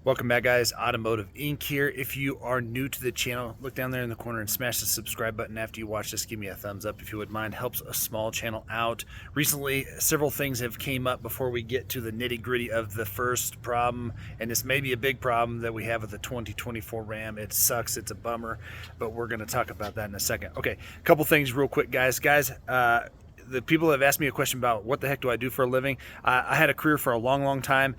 Welcome back, guys. Automotive Inc. here. If you are new to the channel, look down there in the corner and smash the subscribe button. After you watch this, give me a thumbs up if you would mind. Helps a small channel out. Recently, several things have came up before we get to the nitty-gritty of the first problem, and this may be a big problem that we have with the 2024 Ram. It sucks. It's a bummer, but we're going to talk about that in a second. Okay, a couple things real quick, guys. The people have asked me a question about what the heck do I do for a living. I had a career for a long time.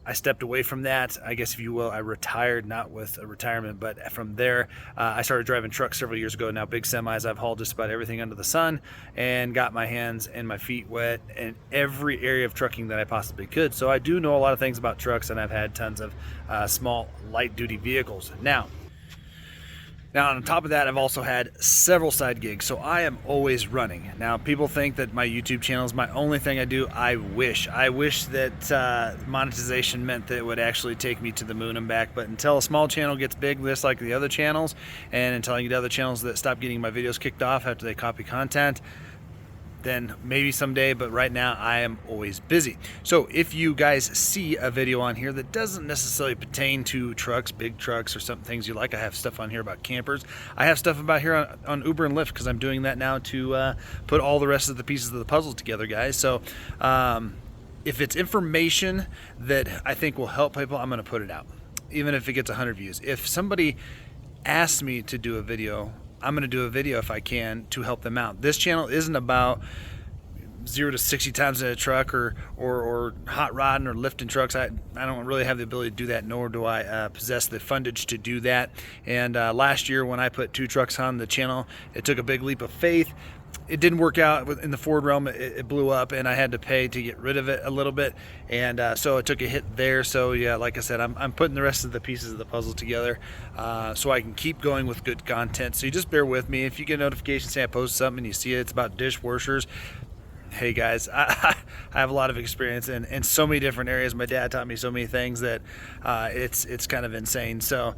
I stepped away from that, I guess if you will. I retired, not with a retirement, but from there, I started driving trucks several years ago. Now, big semis, I've hauled just about everything under the sun and got my hands and my feet wet in every area of trucking that I possibly could. So I do know a lot of things about trucks, and I've had tons of small, light-duty vehicles. Now, on top of that, I've also had several side gigs, so I am always running. Now, people think that my YouTube channel is my only thing I do. I wish that monetization meant that it would actually take me to the moon and back, but until a small channel gets big, just like the other channels, and until I get other channels that stop getting my videos kicked off after they copy content, then maybe someday, but right now I am always busy. So if you guys see a video on here that doesn't necessarily pertain to trucks, big trucks, or some things you like, I have stuff on here about campers. I have stuff about here on Uber and Lyft, because I'm doing that now to put all the rest of the pieces of the puzzle together, guys. So if it's information that I think will help people, I'm going to put it out, even if it gets 100 views. If somebody asks me to do a video, I'm going to do a video if I can to help them out. This channel isn't about 0 to 60 times in a truck or hot rodding or lifting trucks. I don't really have the ability to do that, nor do I possess the fundage to do that. And last year when I put 2 trucks on the channel, it took a big leap of faith. It didn't work out in the Ford realm. It blew up, and I had to pay to get rid of it a little bit, and so it took a hit there. So yeah, like I said, I'm putting the rest of the pieces of the puzzle together so I can keep going with good content. So you just bear with me. If you get a notification saying I post something and you see it's about dishwashers, hey guys, I have a lot of experience in so many different areas. My dad taught me so many things that it's kind of insane. So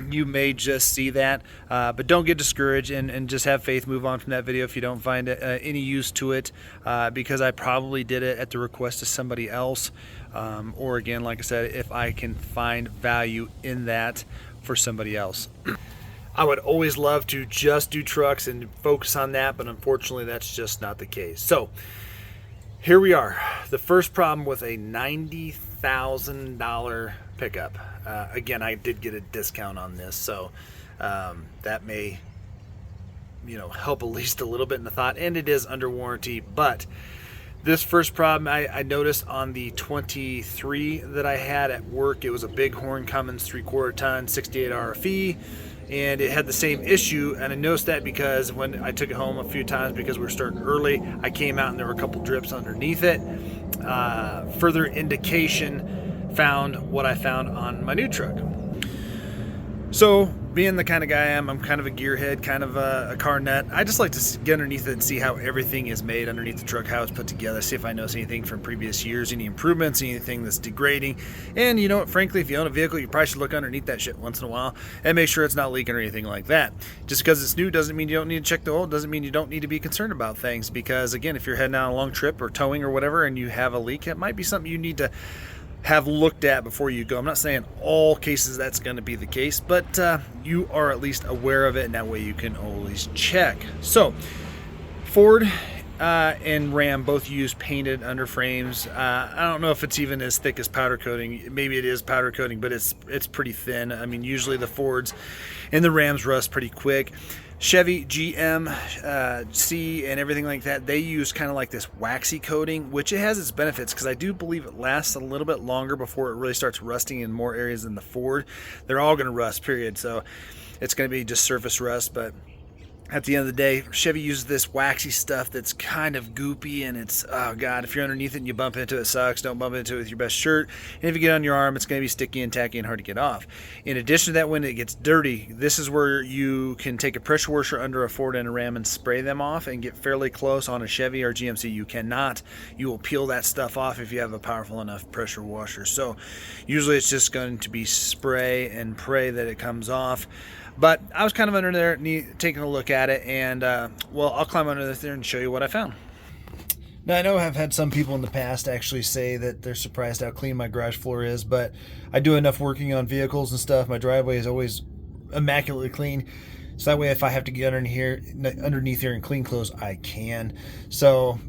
you may just see that, but don't get discouraged and just have faith. Move on from that video if you don't find any use to it, because I probably did it at the request of somebody else, or again, like I said, if I can find value in that for somebody else. I would always love to just do trucks and focus on that, but unfortunately that's just not the case. So here we are. The first problem with a $90,000 pickup. Again, I did get a discount on this, so that may, help at least a little bit in the thought, and it is under warranty. But this first problem I noticed on the 23 that I had at work. It was a Bighorn Cummins 3/4 ton 68 RFE. And it had the same issue, and I noticed that because when I took it home a few times, because we were starting early, I came out and there were a couple drips underneath it. Further indication, found what I found on my new truck. So being the kind of guy I am, I'm kind of a gearhead, kind of a car nut. I just like to get underneath it and see how everything is made underneath the truck, how it's put together, see if I notice anything from previous years, any improvements, anything that's degrading. And you know what, frankly, if you own a vehicle, you probably should look underneath that shit once in a while and make sure it's not leaking or anything like that. Just because it's new doesn't mean you don't need to check the oil, doesn't mean you don't need to be concerned about things, because again, if you're heading on a long trip or towing or whatever and you have a leak, it might be something you need to have looked at before you go. I'm not saying all cases that's going to be the case, but you are at least aware of it, and that way you can always check. So Ford and Ram both use painted underframes. I don't know if it's even as thick as powder coating. Maybe it is powder coating, but it's pretty thin. I mean, usually the Fords and the Rams rust pretty quick. Chevy, GMC, and everything like that, they use kind of like this waxy coating, which it has its benefits, because I do believe it lasts a little bit longer before it really starts rusting in more areas than the Ford. They're all going to rust, period. So it's going to be just surface rust, but at the end of the day, Chevy uses this waxy stuff that's kind of goopy, and it's, oh God, if you're underneath it and you bump into it, it sucks. Don't bump into it with your best shirt. And if you get on your arm, it's going to be sticky and tacky and hard to get off. In addition to that, when it gets dirty, this is where you can take a pressure washer under a Ford and a Ram and spray them off and get fairly close. On a Chevy or GMC, you cannot. You will peel that stuff off if you have a powerful enough pressure washer. So usually it's just going to be spray and pray that it comes off. But I was kind of under there taking a look at it, and well, I'll climb under there and show you what I found. Now, I know I've had some people in the past actually say that they're surprised how clean my garage floor is, but I do enough working on vehicles and stuff. My driveway is always immaculately clean. So that way, if I have to get underneath here and clean clothes, I can. So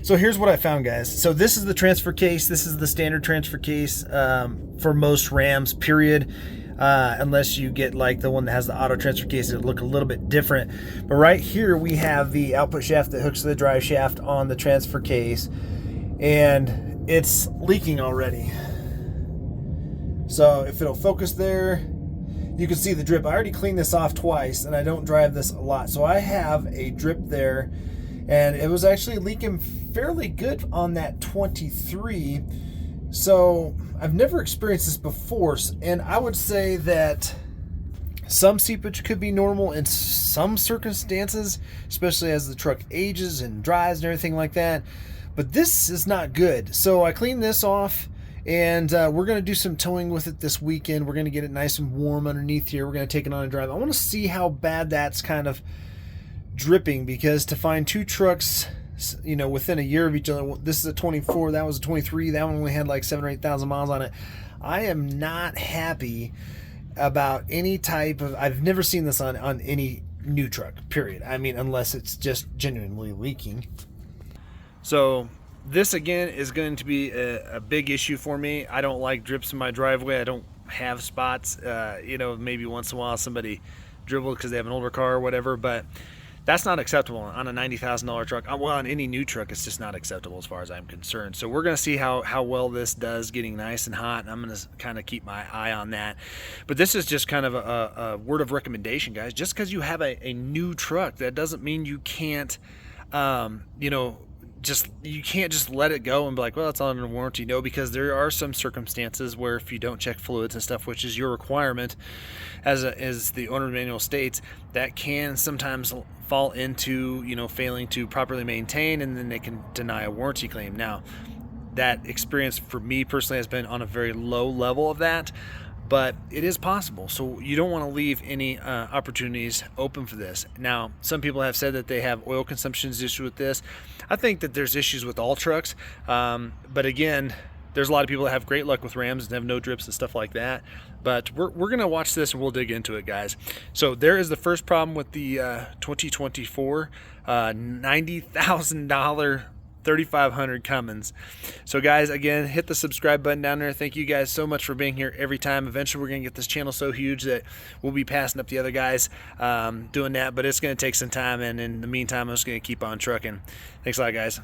here's what I found, guys. So this is the transfer case. This is the standard transfer case for most Rams, period. Unless you get like the one that has the auto transfer case, it'll look a little bit different. But right here we have the output shaft that hooks to the drive shaft on the transfer case, and it's leaking already. So if it'll focus there, you can see the drip. I already cleaned this off twice, and I don't drive this a lot. So I have a drip there, and it was actually leaking fairly good on that 23. So I've never experienced this before, and I would say that some seepage could be normal in some circumstances, especially as the truck ages and dries and everything like that. But this is not good. So I cleaned this off, and we're going to do some towing with it this weekend. We're going to get it nice and warm underneath here. We're going to take it on a drive. I want to see how bad that's kind of dripping, because to find two trucks, you know, within a year of each other, this is a 24, that was a 23, that one only had like 7,000 or 8,000 miles on it. I am not happy about any type of, I've never seen this on any new truck, period. I mean, unless it's just genuinely leaking. So this again is going to be a big issue for me. I don't like drips in my driveway. I don't have spots. You know, maybe once in a while somebody dribbled because they have an older car or whatever, but that's not acceptable on a $90,000 truck. Well, on any new truck, it's just not acceptable as far as I'm concerned. So we're going to see how well this does getting nice and hot, and I'm going to kind of keep my eye on that. But this is just kind of a word of recommendation, guys. Just because you have a new truck, that doesn't mean you can't, you know, you can't just let it go and be like, well, it's under warranty. No, because there are some circumstances where if you don't check fluids and stuff, which is your requirement as the owner manual states, that can sometimes fall into, you know, failing to properly maintain, and then they can deny a warranty claim. Now, that experience for me personally has been on a very low level of that, but it is possible. So you don't want to leave any opportunities open for this. Now, some people have said that they have oil consumption issues with this. I think that there's issues with all trucks, but again, there's a lot of people that have great luck with Rams and have no drips and stuff like that. But we're going to watch this and we'll dig into it, guys. So there is the first problem with the 2024 $90,000 3500 Cummins. So guys, again, hit the subscribe button down there. Thank you guys so much for being here every time. Eventually we're going to get this channel so huge that we'll be passing up the other guys doing that, but it's going to take some time, and in the meantime I'm just going to keep on trucking. Thanks a lot, guys.